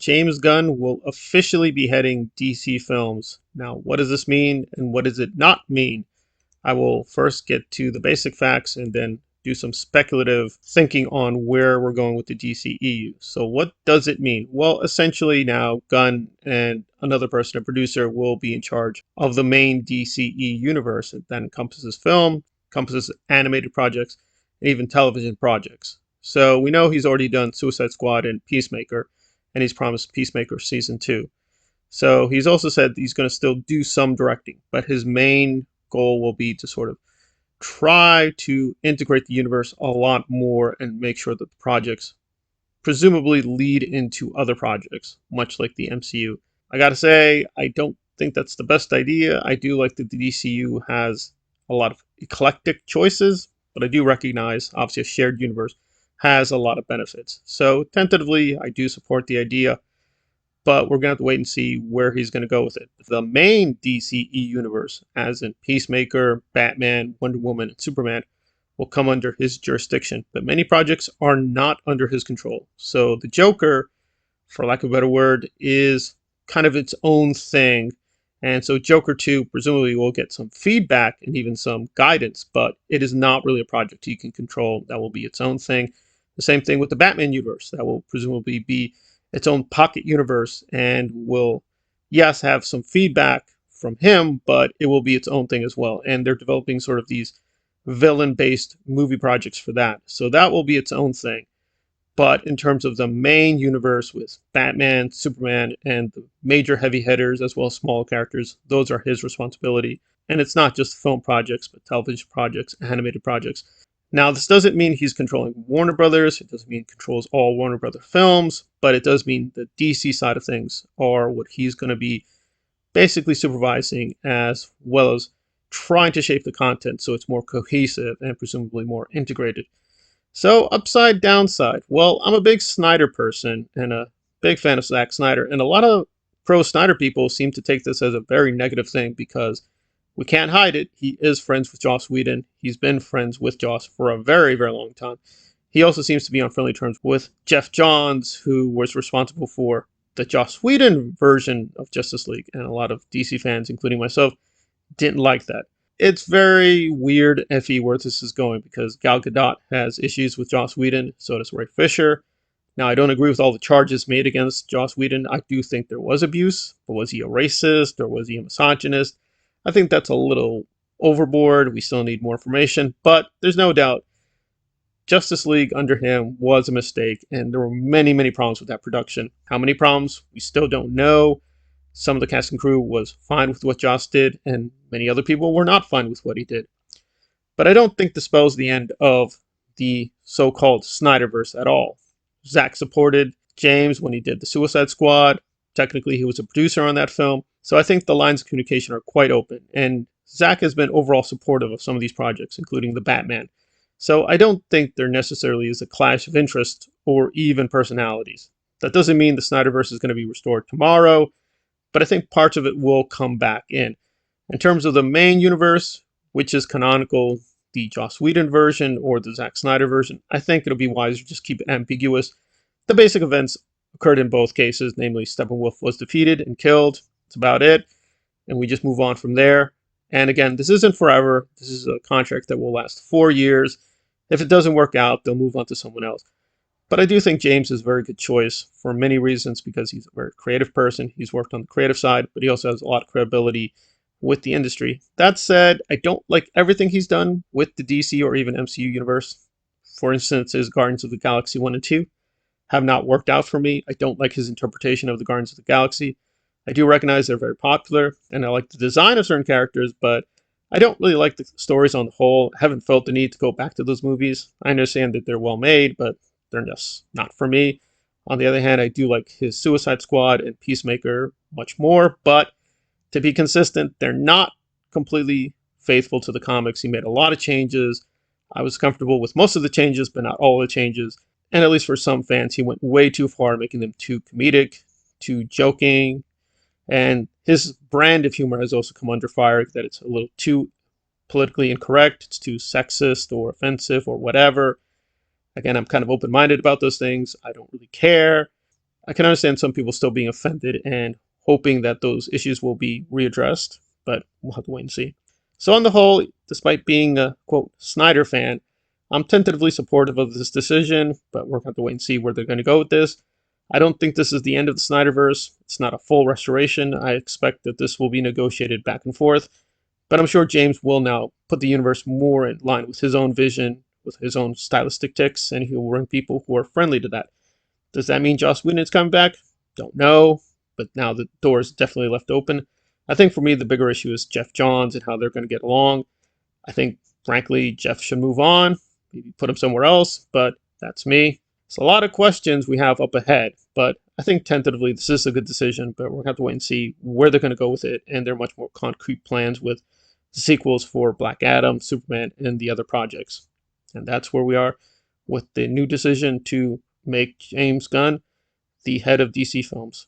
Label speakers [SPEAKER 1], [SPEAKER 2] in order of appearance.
[SPEAKER 1] James Gunn will officially be heading DC Films. Now, what does this mean and what does it not mean? I will first get to the basic facts and then do some speculative thinking on where we're going with the DCEU. So, what does it mean? Well, essentially, now Gunn and another person, a producer, will be in charge of the main DCE universe. That encompasses film, encompasses animated projects, and even television projects. So, we know he's already done Suicide Squad and Peacemaker, and he's promised Peacemaker season 2. So, he's also said he's going to still do some directing, but his main goal will be to sort of try to integrate the universe a lot more and make sure that the projects presumably lead into other projects, much like the MCU. I gotta say, I don't think that's the best idea. I do like that the DCU has a lot of eclectic choices, but I do recognize, obviously, a shared universe has a lot of benefits. So, tentatively, I do support the idea, but we're going to have to wait and see where he's going to go with it. The main DCE universe, as in Peacemaker, Batman, Wonder Woman, and Superman, will come under his jurisdiction, but many projects are not under his control. So the Joker, for lack of a better word, is kind of its own thing. And so Joker 2 presumably will get some feedback and even some guidance, but it is not really a project he can control. That will be its own thing. The same thing with the Batman universe. That will presumably be its own pocket universe and will, yes, have some feedback from him, but it will be its own thing as well. And they're developing sort of these villain-based movie projects for that. So that will be its own thing. But in terms of the main universe with Batman, Superman, and the major heavy hitters, as well as small characters, those are his responsibility. And it's not just film projects, but television projects, animated projects. Now, this doesn't mean he's controlling Warner Brothers. It doesn't mean he controls all Warner Brother films, but it does mean the DC side of things are what he's going to be basically supervising, as well as trying to shape the content so it's more cohesive and presumably more integrated. So, upside, downside. Well, I'm a big Snyder person and a big fan of Zack Snyder, and a lot of pro Snyder people seem to take this as a very negative thing because we can't hide it. He is friends with Joss Whedon. He's been friends with Joss for a very, very long time. He also seems to be on friendly terms with Geoff Johns, who was responsible for the Joss Whedon version of Justice League, and a lot of DC fans, including myself, didn't like that. It's very weird, iffy, where this is going because Gal Gadot has issues with Joss Whedon, so does Ray Fisher. Now, I don't agree with all the charges made against Joss Whedon. I do think there was abuse, but was he a racist or was he a misogynist? I think that's a little overboard. We still need more information, but there's no doubt Justice League under him was a mistake, and there were many, many problems with that production. How many problems? We still don't know. Some of the cast and crew was fine with what Joss did, and many other people were not fine with what he did. But I don't think this spells the end of the so-called Snyderverse at all. Zack supported James when he did the Suicide Squad. Technically, he was a producer on that film. So I think the lines of communication are quite open. And Zack has been overall supportive of some of these projects, including the Batman. So I don't think there necessarily is a clash of interest or even personalities. That doesn't mean the Snyderverse is going to be restored tomorrow, but I think parts of it will come back in. In terms of the main universe, which is canonical, the Joss Whedon version or the Zack Snyder version, I think it'll be wiser to just keep it ambiguous. The basic events occurred in both cases, namely Steppenwolf was defeated and killed. That's about it. And we just move on from there. And again, this isn't forever. This is a contract that will last 4 years. If it doesn't work out, they'll move on to someone else. But I do think James is a very good choice for many reasons because he's a very creative person. He's worked on the creative side, but he also has a lot of credibility with the industry. That said, I don't like everything he's done with the DC or even MCU universe. For instance, his Guardians of the Galaxy 1 and 2 have not worked out for me. I don't like his interpretation of the Guardians of the Galaxy. I do recognize they're very popular, and I like the design of certain characters, but I don't really like the stories on the whole. I haven't felt the need to go back to those movies. I understand that they're well made, but they're just not for me. On the other hand, I do like his Suicide Squad and Peacemaker much more, but to be consistent, they're not completely faithful to the comics. He made a lot of changes. I was comfortable with most of the changes, but not all the changes. And at least for some fans, he went way too far, making them too comedic, too joking. And his brand of humor has also come under fire, that it's a little too politically incorrect, it's too sexist or offensive or whatever. Again, I'm kind of open-minded about those things. I don't really care. I can understand some people still being offended and hoping that those issues will be readdressed, but we'll have to wait and see. So, on the whole, despite being a quote Snyder fan, I'm tentatively supportive of this decision, but we're going to have to wait and see where they're going to go with this. I don't think this is the end of the Snyderverse. It's not a full restoration. I expect that this will be negotiated back and forth, but I'm sure James will now put the universe more in line with his own vision, with his own stylistic ticks, and he will bring people who are friendly to that. Does that mean Joss Whedon is coming back? Don't know, but now the door is definitely left open. I think for me, the bigger issue is Geoff Johns and how they're going to get along. I think, frankly, Jeff should move on, maybe put him somewhere else, but that's me. It's a lot of questions we have up ahead, but I think tentatively this is a good decision, but we're going to have to wait and see where they're going to go with it, and there are much more concrete plans with the sequels for Black Adam, Superman, and the other projects. And that's where we are with the new decision to make James Gunn the head of DC Films.